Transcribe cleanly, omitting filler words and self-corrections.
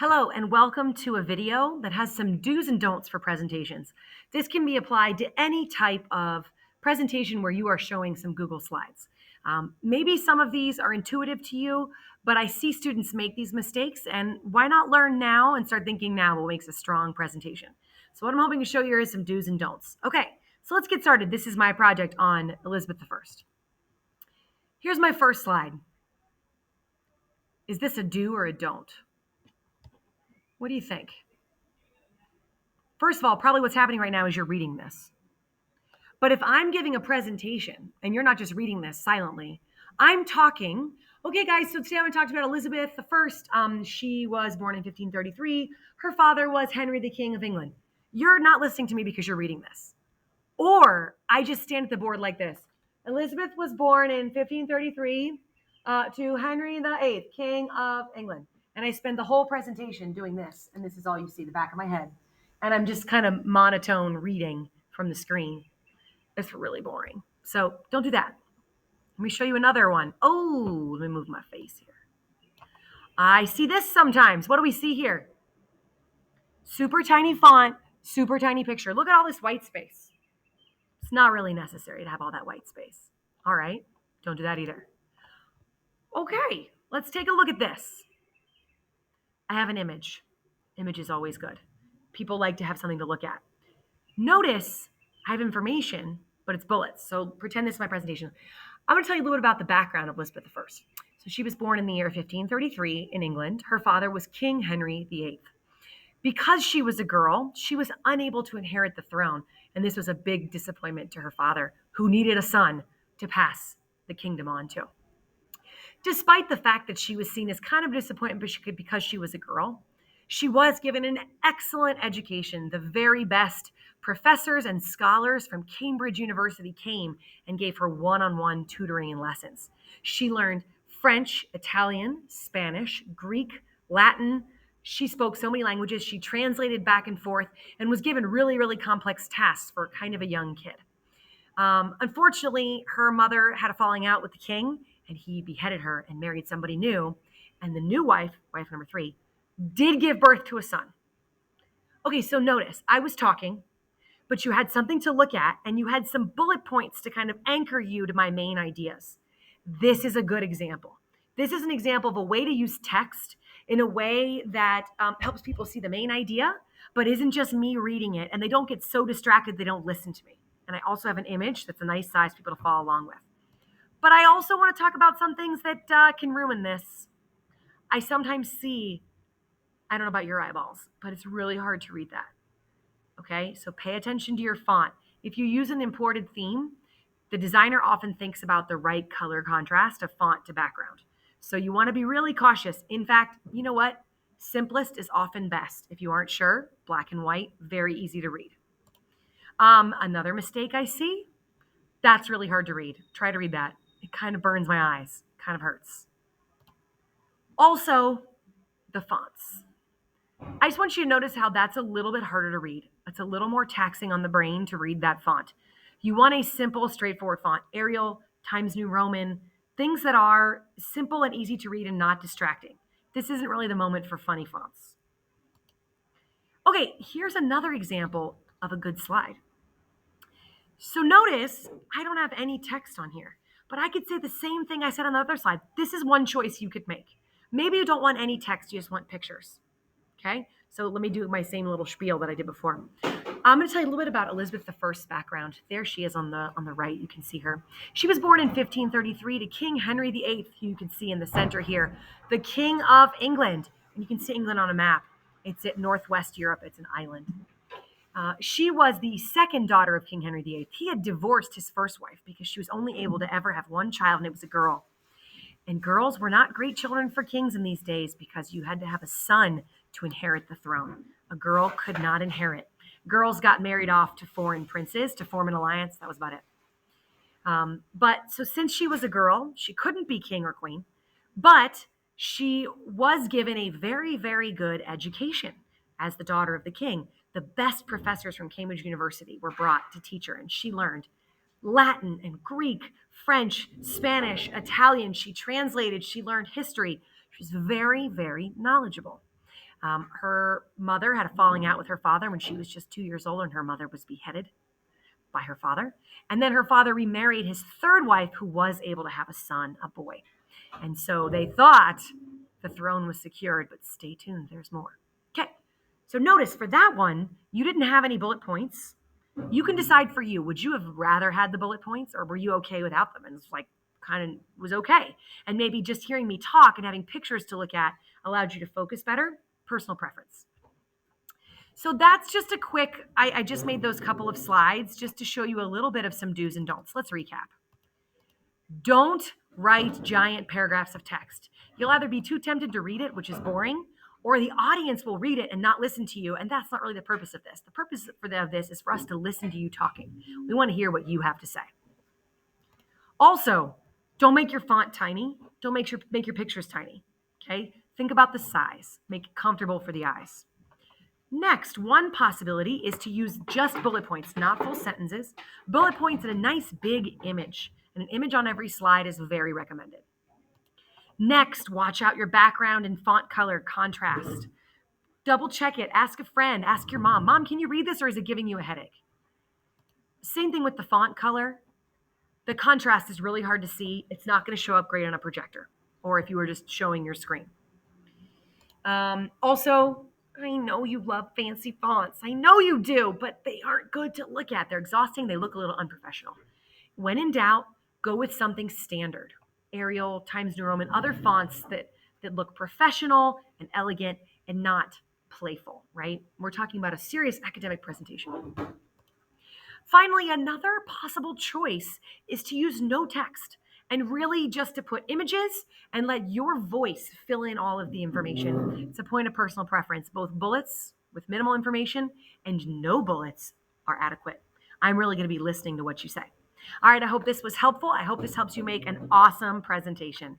Hello and welcome to a video that has some do's and don'ts for presentations. This can be applied to any type of presentation where you are showing some Google Slides. Maybe some of these are intuitive to you, but I see students make these mistakes, and why not learn now and start thinking now what makes a strong presentation? So what I'm hoping to show you is some do's and don'ts. Okay, so let's get started. This is my project on Elizabeth I. Here's my first slide. Is this a do or a don't? What do you think? First of all, probably what's happening right now is you're reading this. But if I'm giving a presentation and you're not just reading this silently, I'm talking. Okay, guys, so today I'm going to talk about Elizabeth I. She was born in 1533. Her father was Henry, the King of England. You're not listening to me because you're reading this. Or I just stand at the board like this. Elizabeth was born in 1533 to Henry VIII, King of England. And I spend the whole presentation doing this. And this is all you see, the back of my head. And I'm just kind of monotone reading from the screen. It's really boring. So don't do that. Let me show you another one. Oh, let me move my face here. I see this sometimes. What do we see here? Super tiny font, super tiny picture. Look at all this white space. It's not really necessary to have all that white space. All right, don't do that either. Okay, let's take a look at this. I have an image. Image is always good. People like to have something to look at. Notice I have information, but it's bullets. So pretend this is my presentation. I'm going to tell you a little bit about the background of Elizabeth I. So she was born in the year 1533 in England. Her father was King Henry VIII. Because she was a girl, she was unable to inherit the throne. And this was a big disappointment to her father, who needed a son to pass the kingdom on to. Despite the fact that she was seen as kind of a disappointment because she was a girl, she was given an excellent education. The very best professors and scholars from Cambridge University came and gave her one-on-one tutoring and lessons. She learned French, Italian, Spanish, Greek, Latin. She spoke so many languages. She translated back and forth and was given really, really complex tasks for kind of a young kid. Unfortunately, her mother had a falling out with the king, and he beheaded her and married somebody new. And the new wife number 3, did give birth to a son. Okay, so notice, I was talking, but you had something to look at, and you had some bullet points to kind of anchor you to my main ideas. This is a good example. This is an example of a way to use text in a way that helps people see the main idea, but isn't just me reading it, and they don't get so distracted they don't listen to me. And I also have an image that's a nice size for people to follow along with. But I also want to talk about some things that can ruin this. I sometimes see, I don't know about your eyeballs, but it's really hard to read that. Okay, so pay attention to your font. If you use an imported theme, the designer often thinks about the right color contrast of font to background. So you want to be really cautious. In fact, you know what? Simplest is often best. If you aren't sure, black and white, very easy to read. Another mistake I see, that's really hard to read. Try to read that. It kind of burns my eyes, kind of hurts. Also, the fonts. I just want you to notice how that's a little bit harder to read. It's a little more taxing on the brain to read that font. You want a simple, straightforward font. Arial, Times New Roman, things that are simple and easy to read and not distracting. This isn't really the moment for funny fonts. Okay, here's another example of a good slide. So notice I don't have any text on here, but I could say the same thing I said on the other slide. This is one choice you could make. Maybe you don't want any text, you just want pictures. Okay, so let me do my same little spiel that I did before. I'm going to tell you a little bit about Elizabeth I's background. There she is on the right. You can see her. She was born in 1533 to King Henry VIII. You can see in the center here, the King of England. And you can see England on a map. It's at Northwest Europe. It's an island. She was the second daughter of King Henry VIII. He had divorced his first wife because she was only able to ever have one child, and it was a girl. And girls were not great children for kings in these days because you had to have a son to inherit the throne. A girl could not inherit. Girls got married off to foreign princes to form an alliance. That was about it. But so since she was a girl, she couldn't be king or queen, but she was given a very, very good education as the daughter of the king. The best professors from Cambridge University were brought to teach her, and she learned Latin and Greek, French, Spanish, Italian. She translated, she learned history. She's very, very knowledgeable. Her mother had a falling out with her father when she was just 2 years old, and her mother was beheaded by her father. And then her father remarried his third wife, who was able to have a son, a boy. And so they thought the throne was secured, but stay tuned, there's more. Okay, so notice for that one, you didn't have any bullet points. You can decide for you, would you have rather had the bullet points, or were you okay without them? And it's like, kind of was okay. And maybe just hearing me talk and having pictures to look at allowed you to focus better. Personal preference. So that's just a quick, I just made those couple of slides just to show you a little bit of some do's and don'ts. Let's recap. Don't write giant paragraphs of text. You'll either be too tempted to read it, which is boring, or the audience will read it and not listen to you. And that's not really the purpose of this. The purpose of this is for us to listen to you talking. We want to hear what you have to say. Also, don't make your font tiny. Don't make your pictures tiny. Okay? Think about the size. Make it comfortable for the eyes. Next, one possibility is to use just bullet points, not full sentences. Bullet points in a nice big image. And an image on every slide is very recommended. Next, watch out your background and font color contrast. Double check it. Ask a friend. Ask your mom. Mom, can you read this, or is it giving you a headache? Same thing with the font color. The contrast is really hard to see. It's not going to show up great on a projector or if you were just showing your screen. Also, I know you love fancy fonts. I know you do, but they aren't good to look at. They're exhausting. They look a little unprofessional. When in doubt, go with something standard. Arial, Times New Roman, other fonts that look professional and elegant and not playful, right? We're talking about a serious academic presentation. Finally, another possible choice is to use no text and really just to put images and let your voice fill in all of the information. It's a point of personal preference. Both bullets with minimal information and no bullets are adequate. I'm really going to be listening to what you say. All right, I hope this was helpful. I hope this helps you make an awesome presentation.